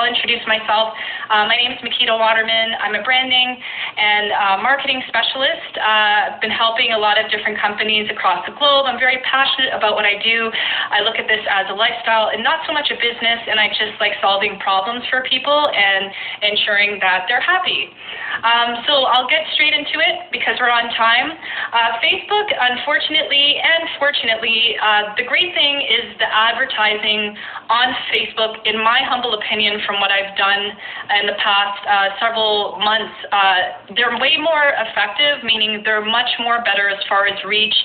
I'll introduce myself. My name is Makita Waterman. I'm a branding and marketing specialist. I've been helping a lot of different companies across the globe. I'm very passionate about what I do. I look at this as a lifestyle and not so much a business, and I just like solving problems for people and ensuring that they're happy. So I'll get straight into it because we're on time. Facebook, unfortunately and fortunately, the great thing is the advertising on Facebook, in my humble opinion, from what I've done in the past several months, they're way more effective, meaning they're much more better as far as reach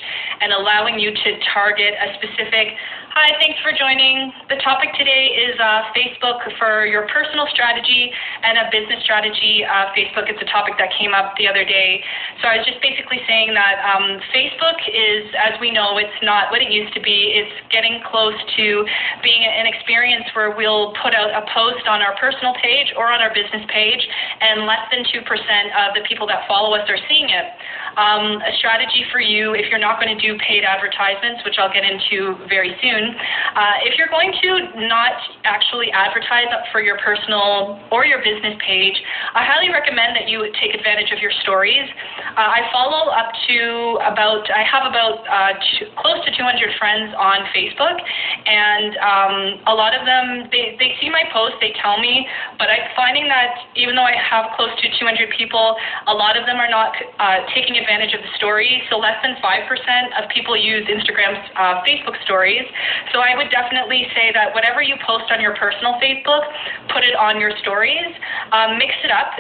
and allowing you to target a specific. Hi, thanks for joining. The topic today is Facebook for your personal strategy and a business strategy. Facebook is a topic that came up the other day. So I was just basically saying that Facebook is, as we know, it's not what it used to be. It's getting close to being an experience where we'll put out a post on our personal page or on our business page, and less than 2% of the people that follow us are seeing it. A strategy for you, if you're not going to do paid advertisements, which I'll get into very soon, if you're going to not actually advertise up for your personal or your business page, I highly recommend that you take advantage of your stories. I follow up to I have about close to 200 friends on Facebook, and a lot of them, they see my posts, they tell me, but I'm finding that even though I have close to 200 people, a lot of them are not taking advantage of the story. So less than 5% of people use Instagram's Facebook stories. So I would definitely say that whatever you post on your personal Facebook, put it on your stories. Mix it up.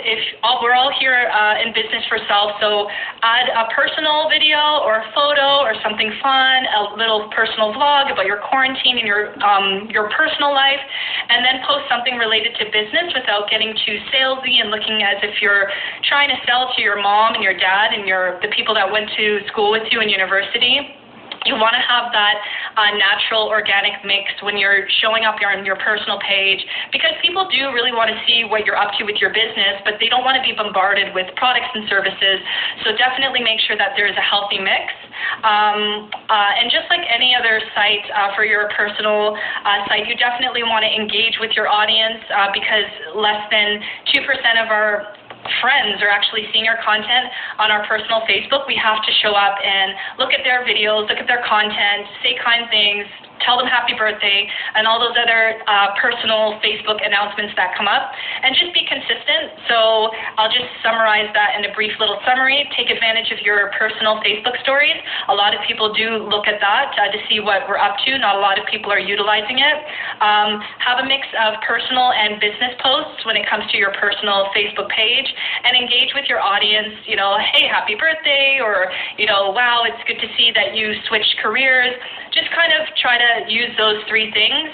We're all here in business for self, so add a personal video or a photo or something fun, a little personal vlog about your quarantine and your personal life, and then post something related to business without getting too salesy and looking as if you're trying to sell to your mom and your dad and the people that went to school with you in university. You want to have that natural, organic mix when you're showing up on your personal page, because people do really want to see what you're up to with your business, but they don't want to be bombarded with products and services. So definitely make sure that there's a healthy mix. And just like any other site for your personal site, you definitely want to engage with your audience because less than 2% of our friends are actually seeing our content on our personal Facebook. We have to show up and look at their videos, look at their content, say kind things, tell them happy birthday, and all those other personal Facebook announcements that come up, and just be consistent. So I'll just summarize that in a brief little summary. Take advantage of your personal Facebook stories. A lot of people do look at that to see what we're up to. Not a lot of people are utilizing it. Have a mix of personal and business posts when it comes to your personal Facebook page, and engage with your audience. Hey, happy birthday, or wow, it's good to see that you switched careers. Just kind of try to use those three things,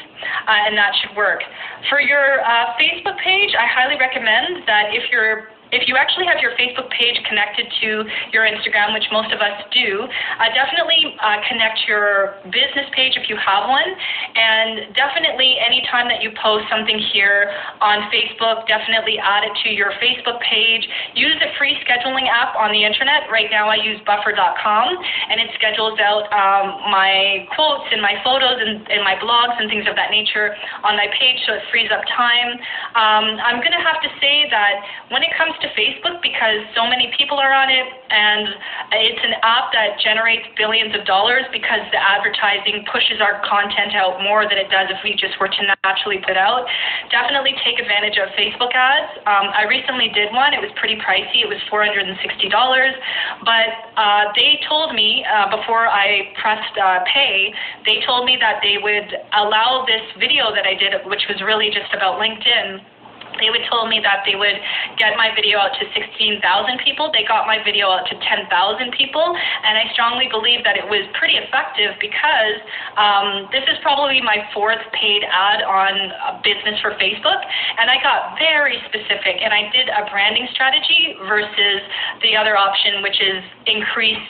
and that should work. For your Facebook page, I highly recommend that if you actually have your Facebook page connected to your Instagram, which most of us do, definitely connect your business page if you have one. And definitely anytime that you post something here on Facebook, definitely add it to your Facebook page. Use the free scheduling app on the internet. Right now I use buffer.com, and it schedules out my quotes and my photos and my blogs and things of that nature on my page, so it frees up time. I'm going to have to say that when it comes to Facebook, because so many people are on it, and it's an app that generates billions of dollars because the advertising pushes our content out more than it does if we just were to naturally put out. Definitely take advantage of Facebook ads. I recently did one. It was pretty pricey. It was $460, but they told me before I pressed pay, they told me that they would allow this video that I did, which was really just about LinkedIn. They told me that they would get my video out to 16,000 people. They got my video out to 10,000 people, and I strongly believe that it was pretty effective because this is probably my fourth paid ad on business for Facebook, and I got very specific, and I did a branding strategy versus the other option, which is increase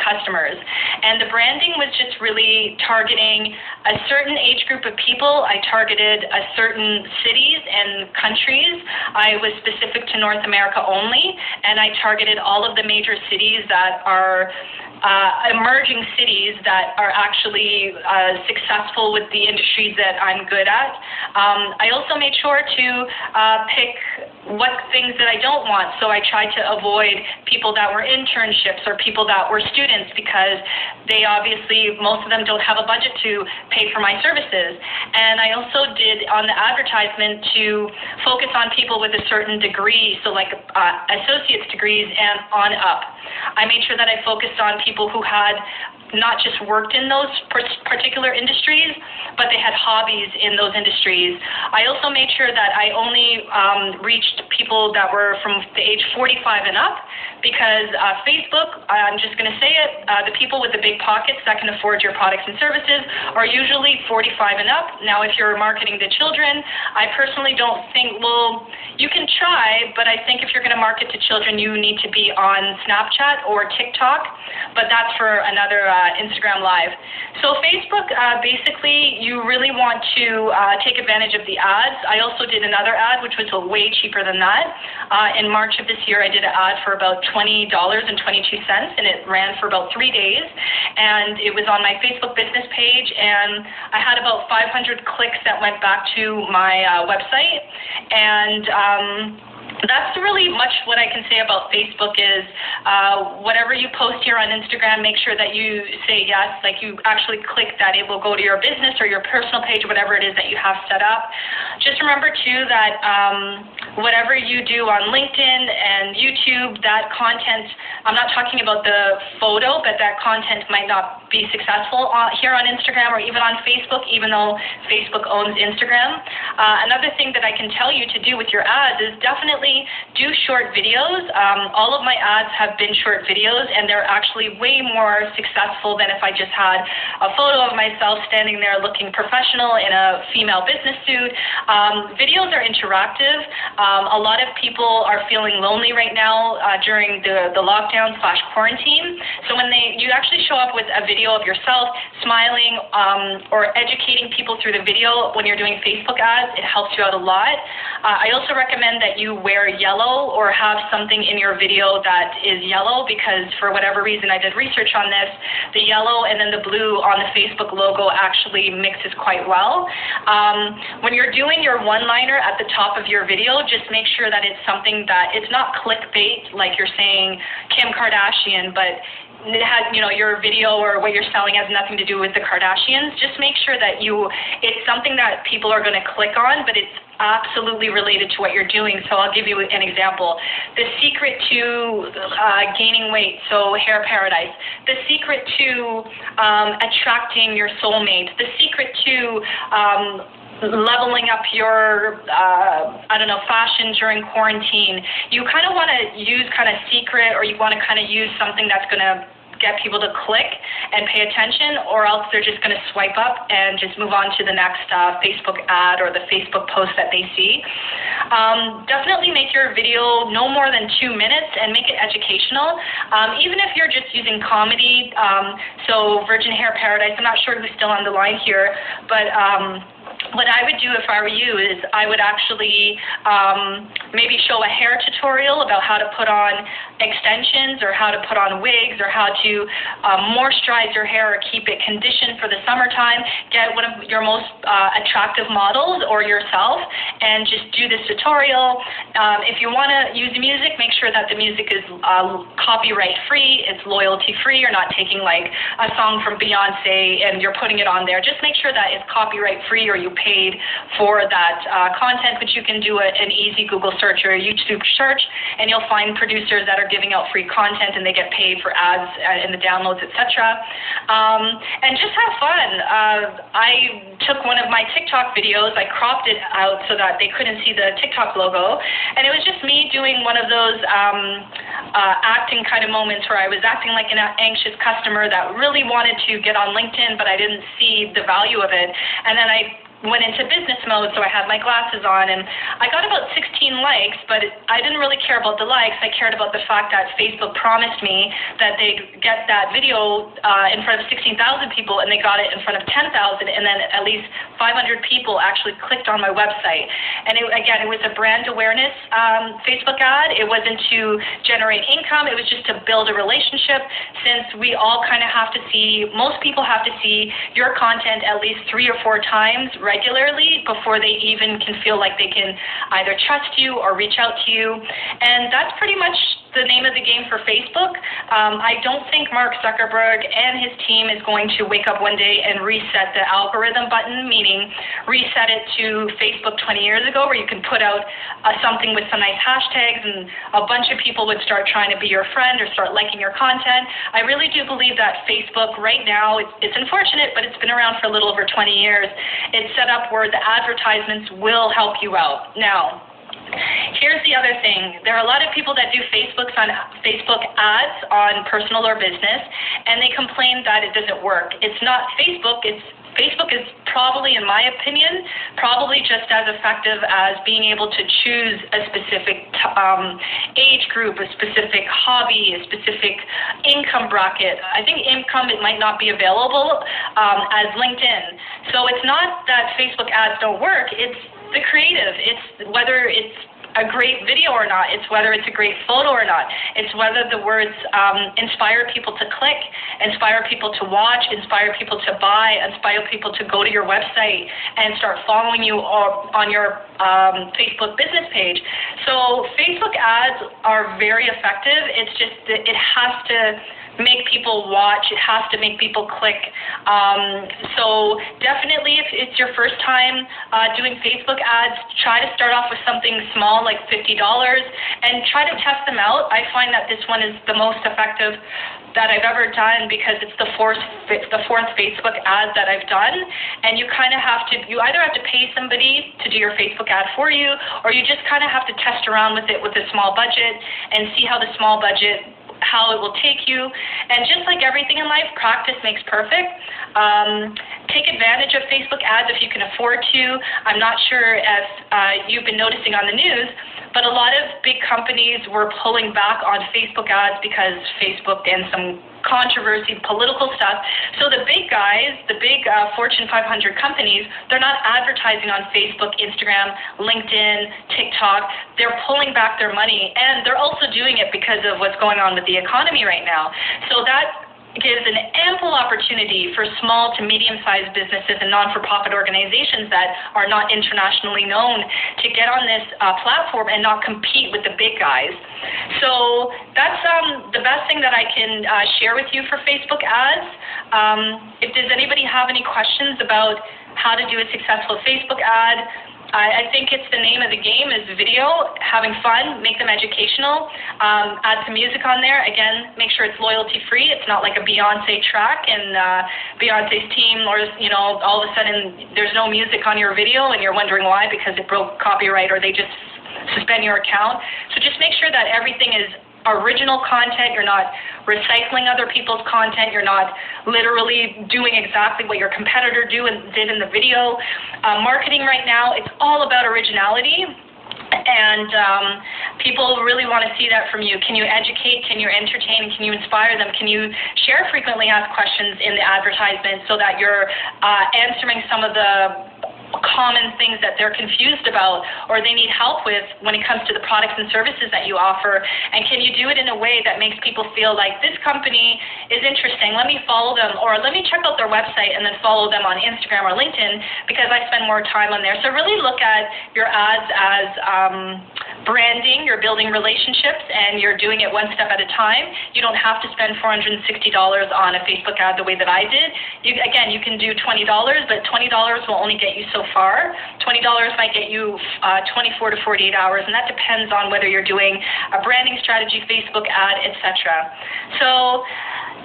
customers. And the branding was just really targeting a certain age group of people. I targeted a certain cities and countries. I was specific to North America only, and I targeted all of the major cities that are emerging cities that are actually successful with the industries that I'm good at. I also made sure to pick what things that I don't want. So I tried to avoid people that were internships or people that were students, because they obviously, most of them don't have a budget to pay for my services. And I also did on the advertisement to focus on people with a certain degree, so like associate's degrees and on up. I made sure that I focused on people who had not just worked in those particular industries, but they had hobbies in those industries. I also made sure that I only reached people that were from the age 45 and up, because Facebook, I'm just going to say it, the people with the big pockets that can afford your products and services are usually 45 and up. Now, if you're marketing to children, I personally don't think, well, you can try, but I think if you're going to market to children, you need to be on Snapchat or TikTok, but that's for another Instagram Live. So Facebook, basically, you really want to take advantage of the ads. I also did another ad, which was way cheaper than that. In March of this year, I did an ad for about $20.22, and it ran for about 3 days. And it was on my Facebook business page, and I had about 500 clicks that went back to my website. And that's really much what I can say about Facebook is whatever you post here on Instagram, make sure that you say yes, like you actually click that it will go to your business or your personal page, whatever it is that you have set up. Just remember, too, that whatever you do on LinkedIn and YouTube, that content, I'm not talking about the photo, but that content might not be successful here on Instagram or even on Facebook, even though Facebook owns Instagram. Another thing that I can tell you to do with your ads is definitely do short videos. All of my ads have been short videos, and they're actually way more successful than if I just had a photo of myself standing there looking professional in a female business suit. Videos are interactive. A lot of people are feeling lonely right now during the lockdown/quarantine. So when you actually show up with a video of yourself smiling or educating people through the video when you're doing Facebook ads, it helps you out a lot. I also recommend that you wear yellow or have something in your video that is yellow, because for whatever reason, I did research on this, the yellow and then the blue on the Facebook logo actually mixes quite well. When you're doing your one-liner at the top of your video, just make sure that it's something that it's not clickbait, like you're saying Kim Kardashian, but it has, your video or what you're selling has nothing to do with the Kardashians. Just make sure that it's something that people are going to click on, but it's absolutely related to what you're doing. So I'll give you an example. The secret to gaining weight, so Hair Paradise. The secret to attracting your soulmate. The secret to leveling up your, fashion during quarantine. You kind of want to use kind of secret, or you want to kind of use something that's going to get people to click and pay attention, or else they're just going to swipe up and just move on to the next Facebook ad or the Facebook post that they see. Definitely make your video no more than 2 minutes and make it educational. Even if you're just using comedy, so Virgin Hair Paradise, I'm not sure who's still on the line here, but what I would do if I were you is I would actually maybe show a hair tutorial about how to put on extensions or how to put on wigs or how to moisturize your hair or keep it conditioned for the summertime. Get one of your most attractive models or yourself and just do this tutorial. If you want to use music, make sure that the music is copyright free, it's loyalty free. You're not taking like a song from Beyonce and you're putting it on there. Just make sure that it's copyright free or you paid for that content, but you can do an easy Google search or a YouTube search, and you'll find producers that are giving out free content and they get paid for ads and the downloads, etc. And just have fun. I took one of my TikTok videos, I cropped it out so that they couldn't see the TikTok logo, and it was just me doing one of those acting kind of moments where I was acting like an anxious customer that really wanted to get on LinkedIn, but I didn't see the value of it. And then I went into business mode, so I had my glasses on, and I got about 16 likes, but I didn't really care about the likes. I cared about the fact that Facebook promised me that they'd get that video in front of 16,000 people, and they got it in front of 10,000, and then at least 500 people actually clicked on my website. And again, it was a brand awareness Facebook ad. It wasn't to generate income. It was just to build a relationship, since we all kind of have to see, most people have to see your content at least 3 or 4 times regularly before they even can feel like they can either trust you or reach out to you. And that's pretty much the name of the game for Facebook. I don't think Mark Zuckerberg and his team is going to wake up one day and reset the algorithm button, meaning reset it to Facebook 20 years ago, where you can put out something with some nice hashtags and a bunch of people would start trying to be your friend or start liking your content. I really do believe that Facebook right now, it's unfortunate, but it's been around for a little over 20 years. It's set up where the advertisements will help you out. Now, here's the other thing. There are a lot of people that do Facebook ads on personal or business, and they complain that it doesn't work. It's not Facebook. Facebook is probably, in my opinion, probably just as effective as being able to choose a specific age group, a specific hobby, a specific income bracket. I think income, it might not be available as LinkedIn. So it's not that Facebook ads don't work. It's the creative. It's whether it's a great video or not. It's whether it's a great photo or not. It's whether the words inspire people to click, inspire people to watch, inspire people to buy, inspire people to go to your website and start following you on your Facebook business page. So Facebook ads are very effective. It's just that it has to make people watch. It has to make people click. So definitely, if it's your first time doing Facebook ads, try to start off with something small like $50 and try to test them out. I find that this one is the most effective that I've ever done because it's the fourth Facebook ad that I've done, and you kind of have to, you either have to pay somebody to do your Facebook ad for you, or you just kind of have to test around with it with a small budget and see how the small budget, how it will take you. And just like everything in life, practice makes perfect. Take advantage of Facebook ads if you can afford to. I'm not sure if you've been noticing on the news, but a lot of big companies were pulling back on Facebook ads because Facebook and some controversy, political stuff. So the big guys, the big Fortune 500 companies, they're not advertising on Facebook, Instagram, LinkedIn, TikTok. They're pulling back their money, and they're also doing it because of what's going on with the economy right now. So that gives an ample opportunity for small to medium-sized businesses and non-for-profit organizations that are not internationally known to get on this platform and not compete with the big guys. So that's the best thing that I can share with you for Facebook ads. If does anybody have any questions about how to do a successful Facebook ad, I think it's the name of the game is video, having fun, make them educational, add some music on there. Again, make sure it's loyalty free. It's not like a Beyonce track and Beyonce's team, or all of a sudden there's no music on your video and you're wondering why, because it broke copyright or they just suspend your account. So just make sure that everything is original content. You're not recycling other people's content. You're not literally doing exactly what your competitor did in the video. Marketing right now, it's all about originality. And people really want to see that from you. Can you educate? Can you entertain? Can you inspire them? Can you share frequently asked questions in the advertisement so that you're answering some of the common things that they're confused about or they need help with when it comes to the products and services that you offer? And can you do it in a way that makes people feel like this company is interesting, let me follow them, or let me check out their website and then follow them on Instagram or LinkedIn because I spend more time on there. So really look at your ads as branding. You're building relationships and you're doing it one step at a time. You don't have to spend $460 on a Facebook ad the way that I did. Again, you can do $20, but $20 will only get you so far. $20 might get you 24 to 48 hours, and that depends on whether you're doing a branding strategy, Facebook ad, etc. So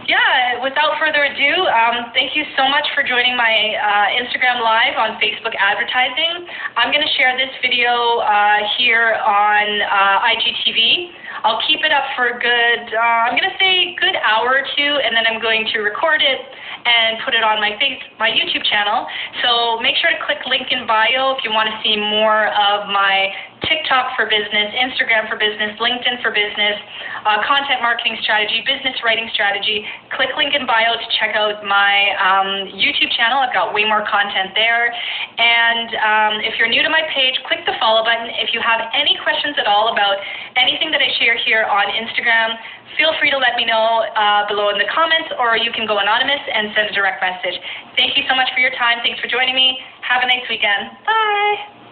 yeah, without further ado, thank you so much for joining my Instagram Live on Facebook advertising. I'm going to share this video here on IGTV. I'll keep it up for a good, I'm going to say good hour or two, and then I'm going to record it and put it on my YouTube channel. So make sure to click link in bio if you want to see more of my TikTok for business, Instagram for business, LinkedIn for business, content marketing strategy, business writing strategy. Click link in bio to check out my YouTube channel. I've got way more content there. And if you're new to my page, click the follow button. If you have any questions at all about anything that I share here on Instagram, feel free to let me know below in the comments, or you can go anonymous and send a direct message. Thank you so much for your time. Thanks for joining me. Have a nice weekend. Bye.